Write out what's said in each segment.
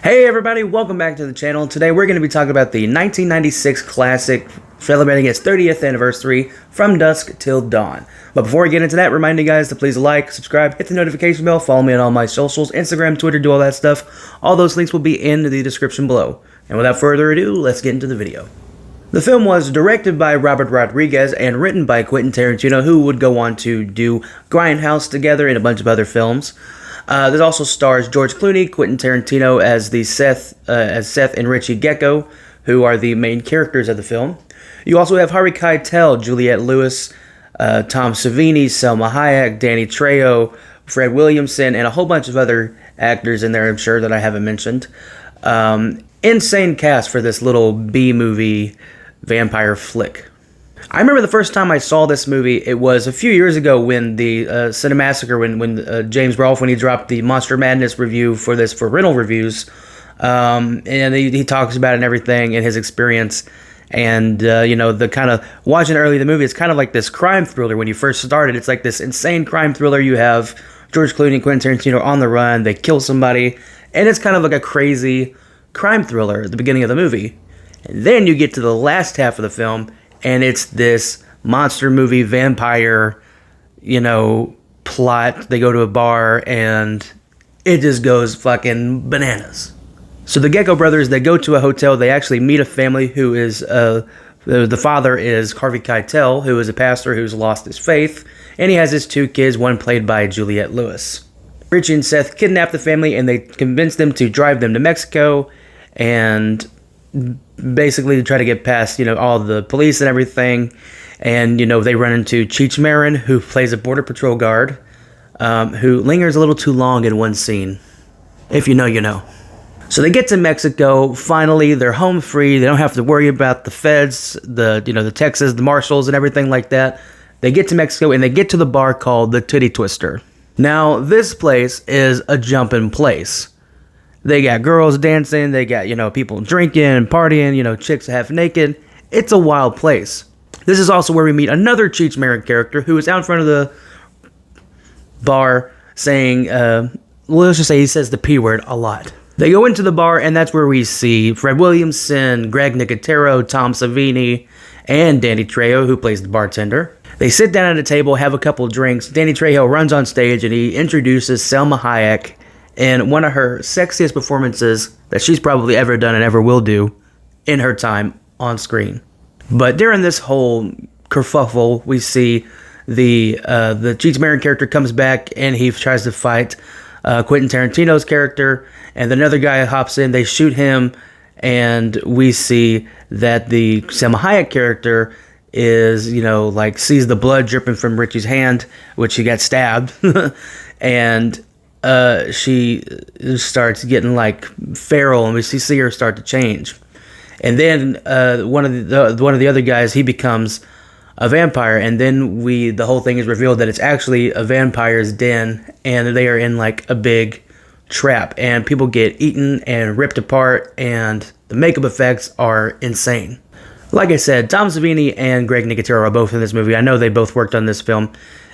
Hey everybody, welcome back to the channel. Today we're going to be talking about the 1996 classic celebrating its 30th anniversary, From Dusk Till Dawn. But before we get into that, remind you guys to please like, subscribe, hit the notification bell, follow me on all my socials, Instagram, Twitter, do all that stuff. All those links will be in the description below. And without further ado, let's get into the video. The film was directed by Robert Rodriguez and written by Quentin Tarantino, who would go on to do Grindhouse together and a bunch of other films. This also stars George Clooney, Quentin Tarantino as Seth and Richie Gecko, who are the main characters of the film. You also have Harvey Keitel, Juliette Lewis, Tom Savini, Selma Hayek, Danny Trejo, Fred Williamson, and a whole bunch of other actors in there, I'm sure, that I haven't mentioned. Insane cast for this little B-movie vampire flick. I remember the first time I saw this movie, it was a few years ago when the Cinemassacre, when James Rolfe, when he dropped the Monster Madness review for this, for rental reviews, and he talks about it and everything and his experience, and you know, the kind of, watching early the movie, it's kind of like this crime thriller when you first started. It's like this insane crime thriller. You have George Clooney and Quentin Tarantino on the run, they kill somebody, and it's kind of like a crazy crime thriller at the beginning of the movie. And then you get to the last half of the film, and it's this monster movie vampire, you know, plot. They go to a bar, and it just goes fucking bananas. So the Gecko brothers, they go to a hotel. They actually meet a family who is, the father is Harvey Keitel, who is a pastor who's lost his faith, and he has his two kids, one played by Juliette Lewis. Richie and Seth kidnap the family, and they convince them to drive them to Mexico, and basically to try to get past, you know, all the police and everything. And, you know, they run into Cheech Marin, who plays a Border Patrol guard, who lingers a little too long in one scene. If you know, you know. So they get to Mexico. Finally, they're home free. They don't have to worry about the feds, the Texas, the marshals, and everything like that. They get to Mexico, and they get to the bar called the Titty Twister. Now, this place is a jumping place. They got girls dancing, they got, you know, people drinking and partying, you know, chicks half naked. It's a wild place. This is also where we meet another Cheech Marin character who is out in front of the bar saying, let's just say he says the P word a lot. They go into the bar, and that's where we see Fred Williamson, Greg Nicotero, Tom Savini, and Danny Trejo, who plays the bartender. They sit down at a table, have a couple of drinks. Danny Trejo runs on stage, and he introduces Selma Hayek in one of her sexiest performances that she's probably ever done and ever will do in her time on screen. But during this whole kerfuffle, we see the Cheech Marin character comes back, and he tries to fight Quentin Tarantino's character, and another guy hops in, they shoot him, and we see that the Selma Hayek character is, you know, like, sees the blood dripping from Richie's hand, which he got stabbed, and she starts getting like feral, and we see her start to change. And then one of the other guys, he becomes a vampire, and then the whole thing is revealed that it's actually a vampire's den, and they are in like a big trap, and people get eaten and ripped apart, and the makeup effects are insane. Like I said, Tom Savini and Greg Nicotero are both in this movie. I know they both worked on this film.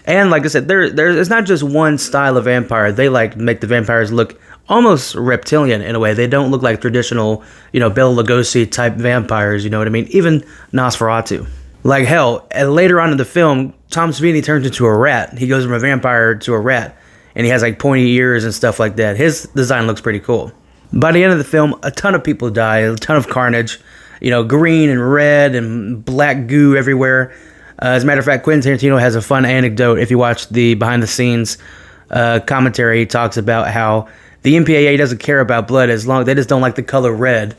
And like I said, it's not just one style of vampire. They like make the vampires look almost reptilian in a way. They don't look like traditional, you know, Bela Lugosi type vampires, you know what I mean? Even Nosferatu. Like hell, later on in the film, Tom Savini turns into a rat. He goes from a vampire to a rat. And he has like pointy ears and stuff like that. His design looks pretty cool. By the end of the film, a ton of people die, a ton of carnage. You know, green and red and black goo everywhere. As a matter of fact, Quentin Tarantino has a fun anecdote. If you watch the behind-the-scenes commentary, he talks about how the MPAA doesn't care about blood as long, they just don't like the color red.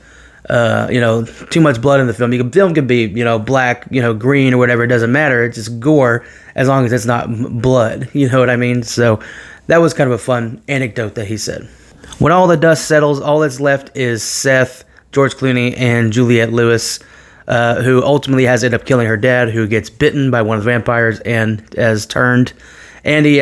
You know, too much blood in the film. The film can be, you know, black, you know, green or whatever. It doesn't matter. It's just gore as long as it's not blood. You know what I mean? So that was kind of a fun anecdote that he said. When all the dust settles, all that's left is Seth, George Clooney, and Juliette Lewis, who ultimately has ended up killing her dad, who gets bitten by one of the vampires and has turned. And he,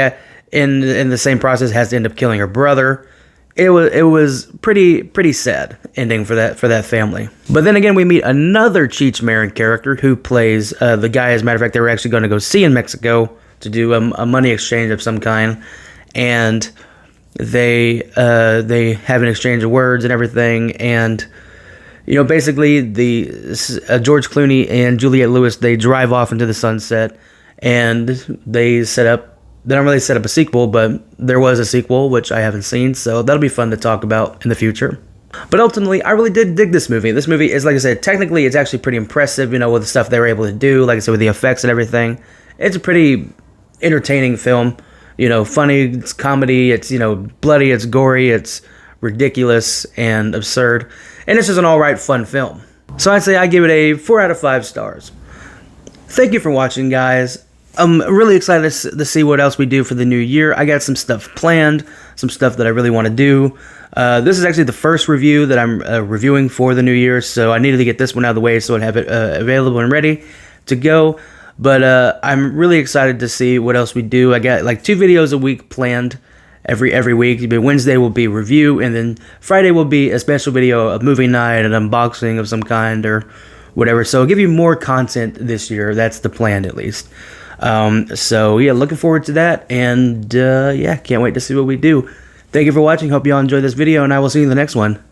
in the same process, has to end up killing her brother. It was pretty sad ending for that family. But then again, we meet another Cheech Marin character who plays the guy. As a matter of fact, they were actually going to go see in Mexico to do a money exchange of some kind. And They have an exchange of words and everything, and you know, basically George Clooney and Juliette Lewis, they drive off into the sunset, and they don't really set up a sequel, but there was a sequel, which I haven't seen, so that'll be fun to talk about in the future. But ultimately, I really did dig this movie. This movie is, like I said, technically it's actually pretty impressive, you know, with the stuff they were able to do, like I said, with the effects and everything. It's a pretty entertaining film, you know, funny, it's comedy, it's, you know, bloody, it's gory, it's ridiculous and absurd, and it's just an alright fun film. So I'd say I give it a 4 out of 5 stars. Thank you for watching, guys. I'm really excited to see what else we do for the new year. I got some stuff planned, some stuff that I really want to do. This is actually the first review that I'm reviewing for the new year, so I needed to get this one out of the way so I'd have it available and ready to go. But I'm really excited to see what else we do. I got like 2 videos a week planned every week. Wednesday will be review, and then Friday will be a special video, a movie night, an unboxing of some kind or whatever. So I'll give you more content this year. That's the plan, at least. So yeah, looking forward to that, and yeah, can't wait to see what we do. Thank you for watching. Hope you all enjoyed this video, and I will see you in the next one.